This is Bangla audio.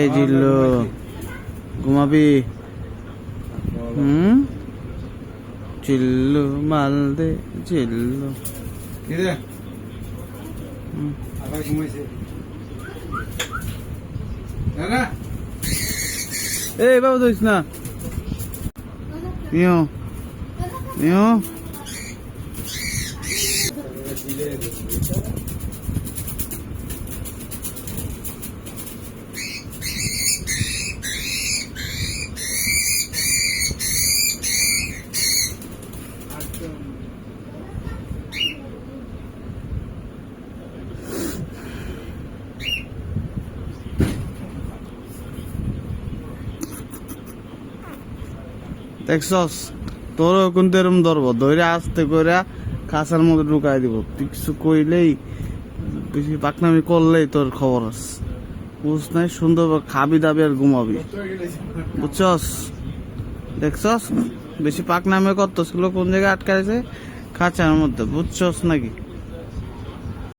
এই জিল্লু ঘুমাবি? চিল্লু মাল দে চিল্লু। এই বাবু ধরিস না। মিও মিও দেখছস তোর কিন্তু এরম ধরবো, ধরে আস্তে করে খাঁচার মধ্যে ঢুকাই দিব। তুই কিছু কইলেই, বেশি পাকনামি করলেই তোর খবর আছে। বুঝ নাই, সুন্দর খাবি দাবি আর ঘুমাবি, বুঝছস? দেখছস বেশি পাকনামি করতেছিল, কোন জায়গায় আটকাইছে? খাঁচার মধ্যে, বুঝছস নাকি?